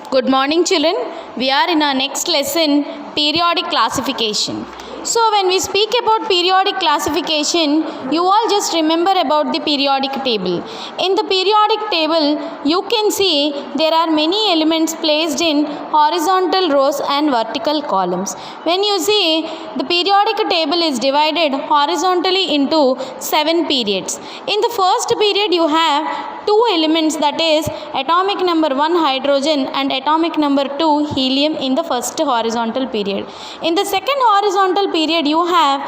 Good morning, children. We are in our next lesson, periodic classification. So when we speak about periodic classification, you all just remember about the periodic table. In the periodic table, you can see there are many elements placed in horizontal rows and vertical columns. When you see, the periodic table is divided horizontally into 7 periods. In the first period, you have 2 elements, that is atomic number 1 hydrogen and atomic number 2 helium in the first horizontal period. In the second horizontal period, you have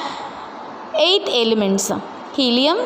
8 elements. Helium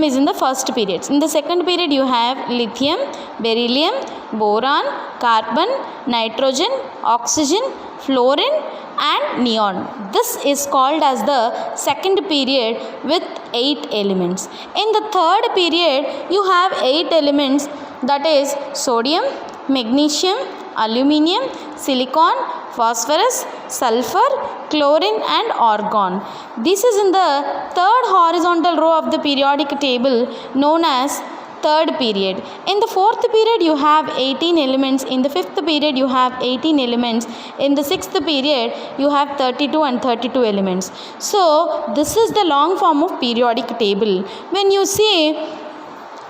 is in the first period. In the second period, you have lithium, beryllium, boron, carbon, nitrogen, oxygen, fluorine and neon. This is called as the second period with 8 elements. In the third period, you have 8 elements, that is sodium, magnesium, aluminium, silicon, phosphorus, sulfur, chlorine and argon. This is in the third horizontal row of the periodic table known as third period. In the fourth period, you have 18 elements. In the fifth period, you have 18 elements. In the sixth period, you have 32 and 32 elements. So this is the long form of periodic table. When you see,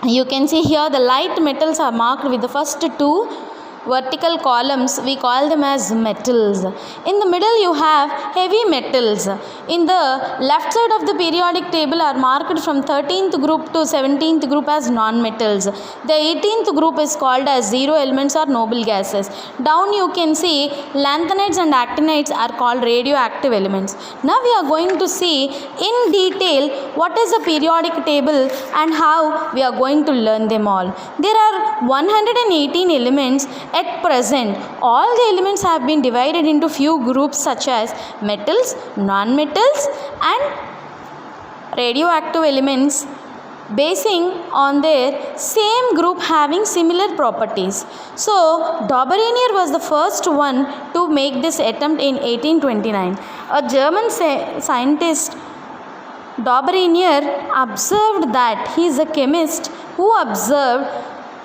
you can see here the light metals are marked with the first 2 vertical columns. We call them as metals. In the middle, you have heavy metals. In the left side of the periodic table are marked from 13th group to 17th group as non-metals. The 18th group is called as zero elements or noble gases. Down you can see lanthanides and actinides are called radioactive elements. Now we are going to see in detail what is a periodic table and how we are going to learn them all. There are 118 elements. At present, all the elements have been divided into few groups such as metals, non-metals and radioactive elements, basing on their same group having similar properties. So, Daubernier was the first one to make this attempt in 1829. A German scientist, Daubernier, observed that he is a chemist who observed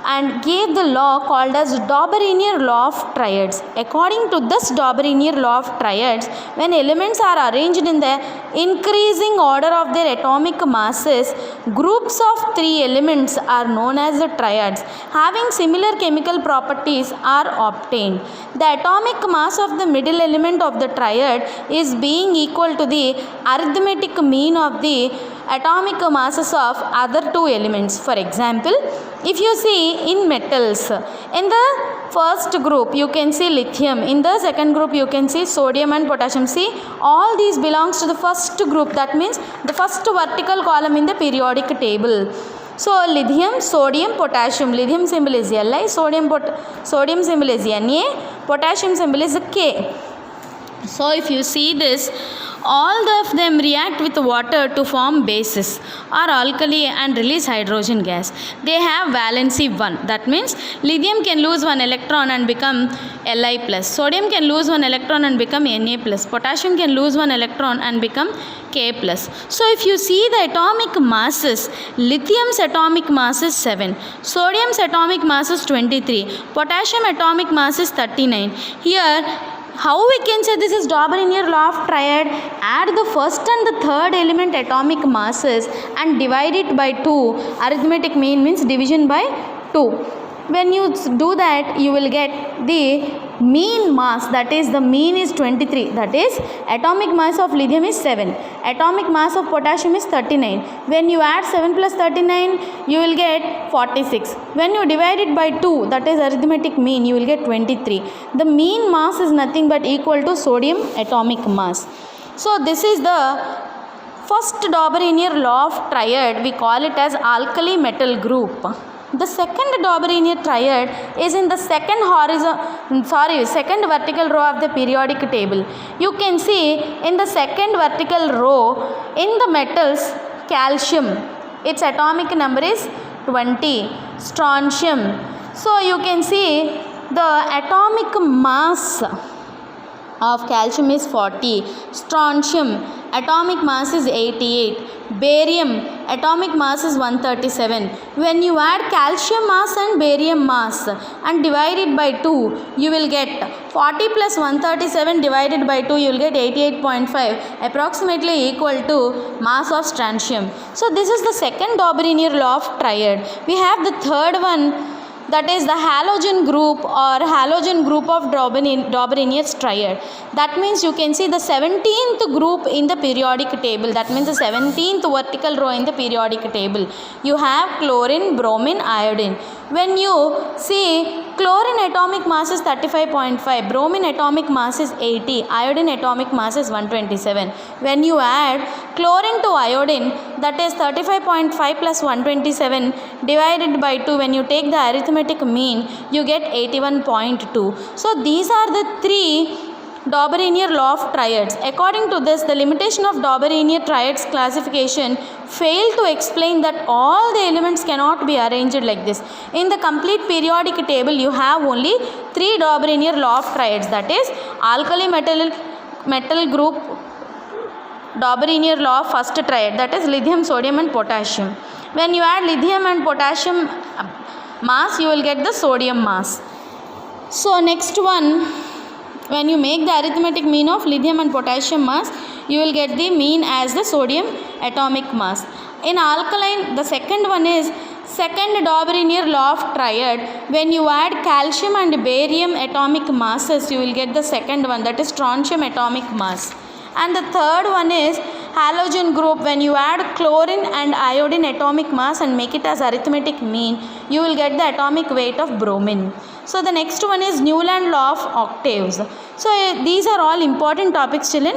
and gave the law called as Daubernier law of triads. According to this Daubernier law of triads, when elements are arranged in the increasing order of their atomic masses, groups of 3 elements are known as the triads having similar chemical properties are obtained. The atomic mass of the middle element of the triad is being equal to the arithmetic mean of the atomic masses of other 2 elements. For example, if you see in metals, in the first group you can see lithium, in the second group you can see sodium and potassium. See, all these belongs to the first group, that means the first vertical column in the periodic table. So lithium, sodium, potassium. Lithium symbol is Li, sodium symbol is Na, potassium symbol is K. So if you see this, all of them react with water to form bases or alkali and release hydrogen gas. They have valency 1. That means lithium can lose 1 electron and become Li+. Sodium can lose 1 electron and become Na+. Potassium can lose 1 electron and become K+. So if you see the atomic masses, lithium's atomic mass is 7. Sodium's atomic mass is 23. Potassium atomic mass is 39. Here, how we can say this is Daubernier law of triad? Add the first and the third element atomic masses and divide it by 2. Arithmetic mean means division by 2. When you do that, you will get the mean mass, that is the mean is 23. That is atomic mass of lithium is 7. Atomic mass of potassium is 39. When you add 7 plus 39, you will get 46. When you divide it by 2, that is arithmetic mean, you will get 23. The mean mass is nothing but equal to sodium atomic mass. So this is the first Daubernier law of triad. We call it as alkali metal group. The second Daubernier triad is in the second vertical row of the periodic table. You can see in the second vertical row, in the metals, calcium, its atomic number is 20. Strontium. So you can see the atomic mass of calcium is 40. Strontium, atomic mass is 88. Barium, atomic mass is 137. When you add calcium mass and barium mass and divide it by 2, you will get 40 plus 137 divided by 2, you will get 88.5, approximately equal to mass of strontium. So this is the second Dobereiner law of triad. We have the third one, that is the halogen group or halogen group of Dobereiner's triad. That means you can see the 17th group in the periodic table. That means the 17th vertical row in the periodic table. You have chlorine, bromine, iodine. When you see chlorine atomic mass is 35.5, bromine atomic mass is 80, iodine atomic mass is 127. When you add chlorine to iodine, that is 35.5 plus 127 divided by 2, when you take the arithmetic mean, you get 81.2. So these are the three Dobereiner law of triads. According to this, the limitation of Dobereiner triads classification failed to explain that all the elements cannot be arranged like this. In the complete periodic table, you have only 3 Dobereiner law of triads, that is alkali metal group Dobereiner law of first triad, that is lithium, sodium and potassium. When you add lithium and potassium mass, you will get the sodium mass. So next one, when you make the arithmetic mean of lithium and potassium mass, you will get the mean as the sodium atomic mass. In alkaline, the second one is second Dobereiner law of triad. When you add calcium and barium atomic masses, you will get the second one, that is strontium atomic mass. And the third one is halogen group. When you add chlorine and iodine atomic mass and make it as arithmetic mean, you will get the atomic weight of bromine. So the next one is Newland law of octaves. So these are all important topics, children,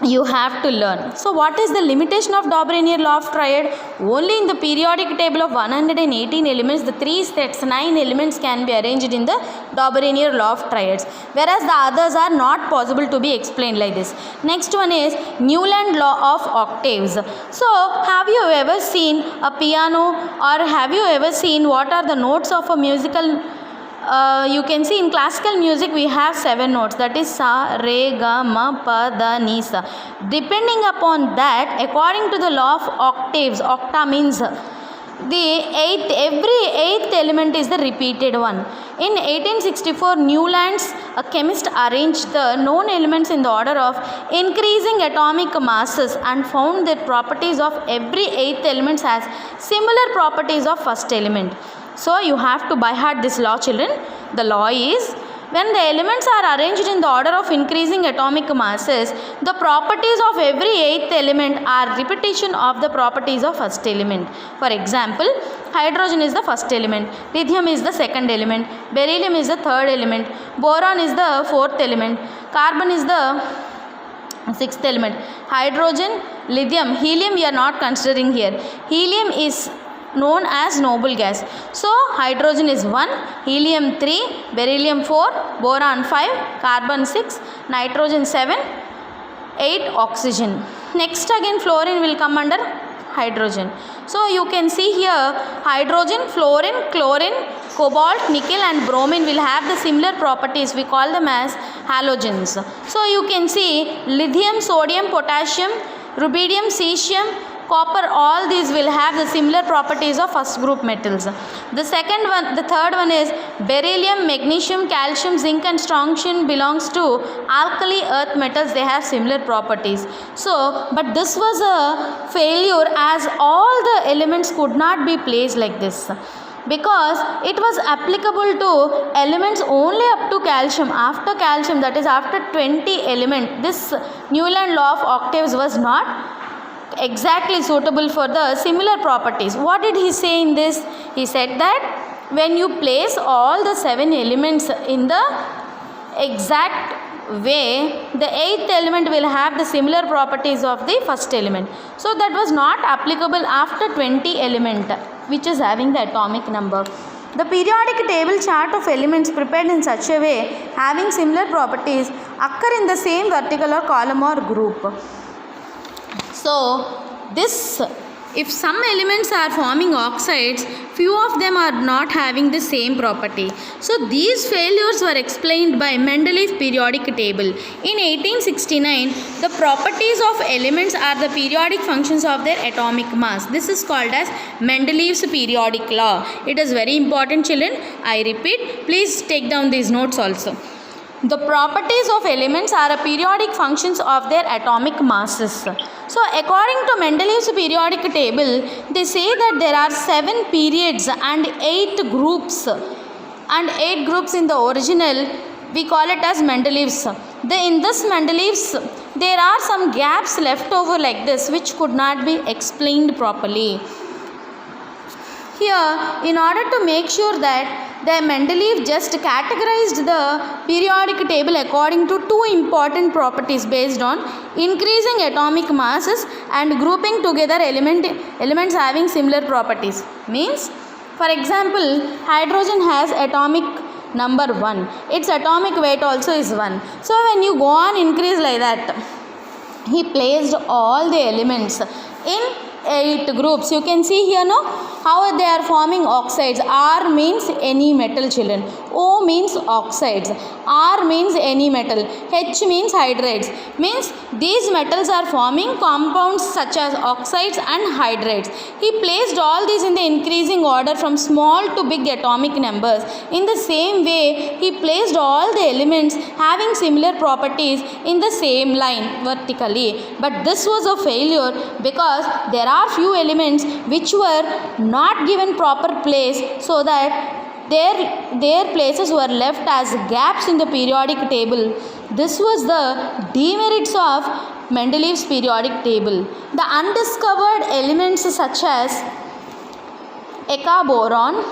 you have to learn. So what is the limitation of Dobereiner law of triad? Only in the periodic table of 118 elements, the 3 sets, 9 elements can be arranged in the Dobereiner law of triads, whereas the others are not possible to be explained like this. Next one is Newland law of octaves. So have you ever seen a piano, or have you ever seen what are the notes of a musical? You can see in classical music we have 7 notes, that is sa, re, ga, ma, pa, da, ni, sa. Depending upon that, according to the law of octaves, octa means every 8th element is the repeated one. In 1864, Newlands, a chemist, arranged the known elements in the order of increasing atomic masses and found that properties of every 8th element has similar properties of first element. So you have to by heart this law, children. The law is, when the elements are arranged in the order of increasing atomic masses, the properties of every 8th element are repetition of the properties of first element. For example, hydrogen is the first element, lithium is the second element, beryllium is the third element, boron is the fourth element, carbon is the 6th element. Hydrogen, lithium, helium we are not considering here. Helium is known as noble gas. So hydrogen is 1, helium 3, beryllium 4, boron 5, carbon 6, nitrogen 7, 8 oxygen. Next again fluorine will come under hydrogen. So you can see here hydrogen, fluorine, chlorine, cobalt, nickel and bromine will have the similar properties. We call them as halogens. So you can see lithium, sodium, potassium, rubidium, cesium, copper, all these will have the similar properties of first group metals. The third one is beryllium, magnesium, calcium, zinc and strontium belongs to alkali earth metals. They have similar properties. So, but this was a failure as all the elements could not be placed like this, because it was applicable to elements only up to calcium. After calcium, that is after 20 element, this Newland law of octaves was not exactly suitable for the similar properties. What did he say in this? He said that when you place all the 7 elements in the exact way, the 8th element will have the similar properties of the first element. So that was not applicable after 20 element, which is having the atomic number. The periodic table chart of elements prepared in such a way having similar properties occur in the same vertical or column or group. So this if some elements are forming oxides, few of them are not having the same property. So these failures were explained by Mendeleev periodic table. In 1869, the properties of elements are the periodic functions of their atomic mass. This is called as Mendeleev's periodic law. It is very important, children. I repeat, please take down these notes also. The properties of elements are a periodic functions of their atomic masses. So according to Mendeleev's periodic table, they say that there are 7 periods and 8 groups. And 8 groups in the original, we call it as Mendeleev's. In this Mendeleev's, there are some gaps left over like this which could not be explained properly. Here, in order to make sure that the Mendeleev just categorized the periodic table according to 2 important properties based on increasing atomic masses and grouping together elements having similar properties. Means, for example, hydrogen has atomic number 1. Its atomic weight also is 1. So when you go on increase like that, he placed all the elements in 8 groups. You can see here, no, how they are forming oxides. R means any metal, children. O means oxides. R means any metal. H means hydrides. Means these metals are forming compounds such as oxides and hydrides. He placed all these in the increasing order from small to big atomic numbers. In the same way, he placed all the elements having similar properties in the same line vertically. But this was a failure because there are few elements which were not given proper place, so that their places were left as gaps in the periodic table. This was the demerits of Mendeleev's periodic table. The undiscovered elements such as Eka boron,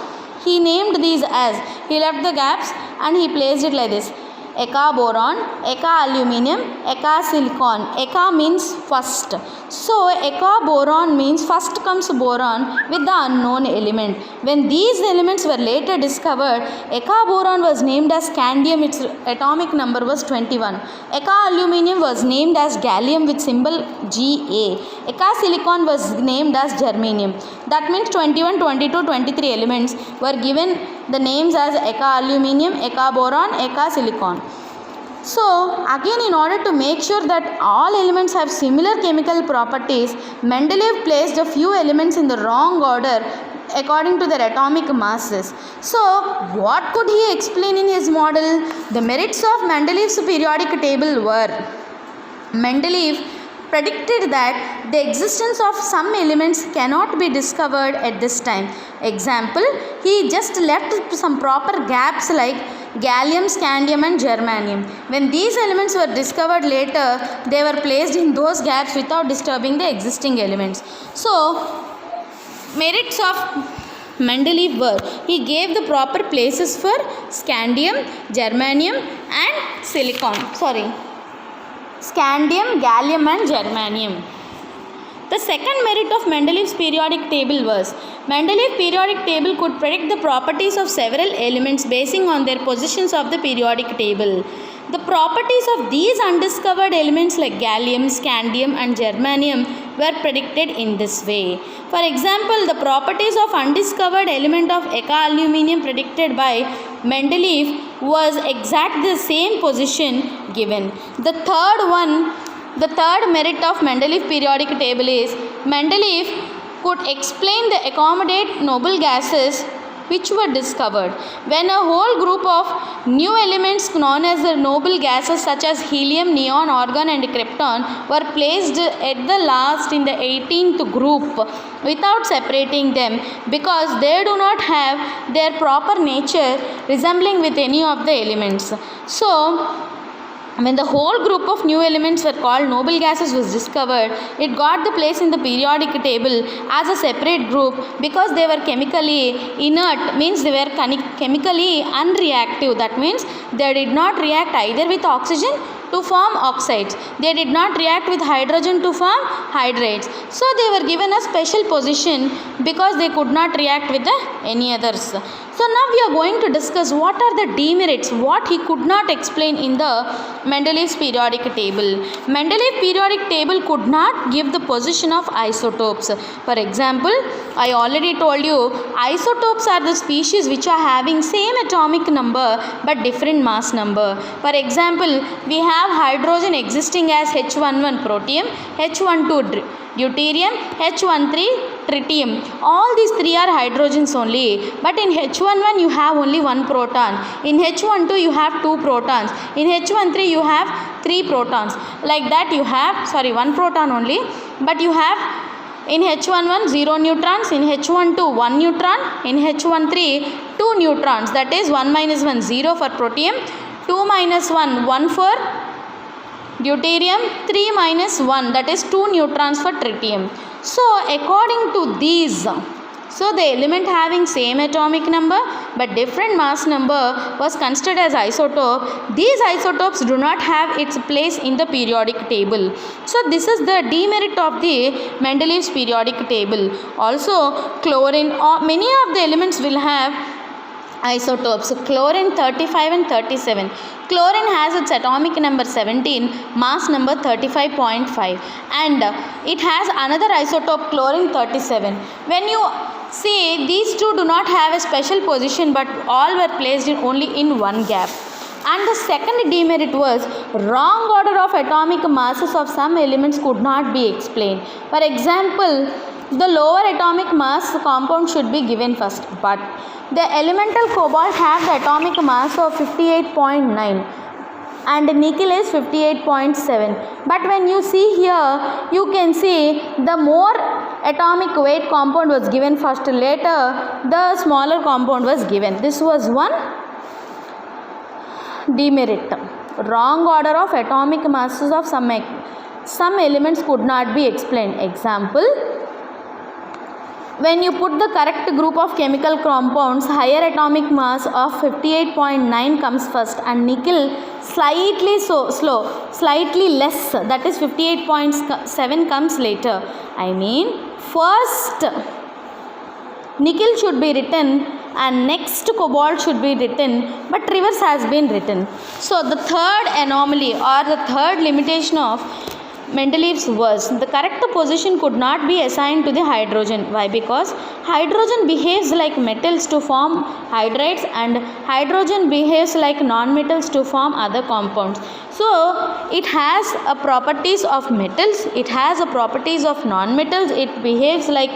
he named these as, he left the gaps and he placed it like this: Eka boron, Eka aluminum, Eka silicon. Eka means first. So Eka boron means first comes boron with the unknown element. When these elements were later discovered, Eka boron was named as scandium. Its atomic number was 21. Eka aluminum was named as gallium with symbol Ga. Eka silicon was named as germanium. That means 21, 22, 23 elements were given the names as Eka aluminum, Eka boron, Eka silicon. So again, in order to make sure that all elements have similar chemical properties, Mendeleev placed a few elements in the wrong order according to their atomic masses. So what could he explain in his model? The merits of Mendeleev's periodic table were: Mendeleev predicted that the existence of some elements cannot be discovered at this time. Example, he just left some proper gaps like gallium, scandium and germanium. When these elements were discovered later, they were placed in those gaps without disturbing the existing elements. So, merits of Mendeleev were: he gave the proper places for scandium, germanium and scandium, gallium and germanium. The second merit of Mendeleev's periodic table was, Mendeleev periodic table could predict the properties of several elements basing on their positions of the periodic table. The properties of these undiscovered elements like gallium, scandium and germanium were predicted in this way. For example, the properties of undiscovered element of Eka aluminum predicted by Mendeleev was exactly the same position given. The third merit of Mendeleev periodic table is, Mendeleev could explain the accommodate noble gases which were discovered. When a whole group of new elements known as the noble gases such as helium, neon, argon and krypton were placed at the last in the 18th group without separating them, because they do not have their proper nature resembling with any of the elements. So when the whole group of new elements were called noble gases was discovered, it got the place in the periodic table as a separate group because they were chemically inert, means they were chemically unreactive. That means they did not react either with oxygen to form oxides. They did not react with hydrogen to form hydrides. So they were given a special position because they could not react with any others. So So now we are going to discuss what are the demerits, what he could not explain in the Mendeleev's periodic table. Mendeleev periodic table could not give the position of isotopes. For example, I already told you isotopes are the species which are having same atomic number but different mass number. For example, we have hydrogen existing as H11 protium, H12 deuterium, H13 tritium. All these three are hydrogens only, but in H11 you have only one proton, in H12 you have two protons, in H13 you have three protons. Like that you have, one proton only, but you have in H11 0 neutrons, in H12 1 neutron, in H13 2 neutrons, that is 1 minus 1 0 for protium, 2 minus 1 1 for deuterium, 3 minus 1, that is 2 neutrons for tritium. So according to these, so the element having same atomic number but different mass number was considered as isotope. These isotopes do not have its place in the periodic table. So this is the demerit of the Mendeleev's periodic table. Also chlorine, or many of the elements will have isotopes. So chlorine 35 and 37. Chlorine has its atomic number 17, mass number 35.5, and it has another isotope chlorine 37. When you see, these two do not have a special position but all were placed in only in one gap. And the second demerit was wrong order of atomic masses of some elements could not be explained. For example, the lower atomic mass compound should be given first, but the elemental cobalt have the atomic mass of 58.9 and nickel is 58.7. But when you see here, you can see the more atomic weight compound was given first, later the smaller compound was given. This was one demerit. Wrong order of atomic masses of some elements could not be explained. Example, when you put the correct group of chemical compounds, higher atomic mass of 58.9 comes first and nickel slightly slightly less, that is 58.7 comes later. I mean, first nickel should be written and next cobalt should be written, but reverse has been written. So the third anomaly or the third limitation of Mendeleev's was the correct position could not be assigned to the hydrogen. Why? Because hydrogen behaves like metals to form hydrides and hydrogen behaves like nonmetals to form other compounds. So it has a properties of metals, it has a properties of nonmetals, it behaves like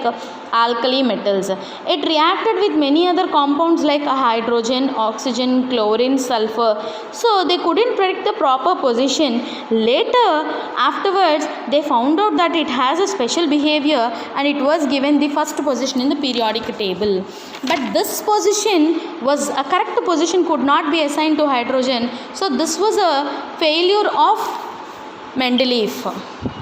alkali metals. It reacted with many other compounds like hydrogen, oxygen, chlorine, sulfur. So they couldn't predict the proper position. Later, afterwards, they found out that it has a special behavior and it was given the first position in the periodic table. But this position was a correct position could not be assigned to hydrogen. So this was a failure of Mendeleev.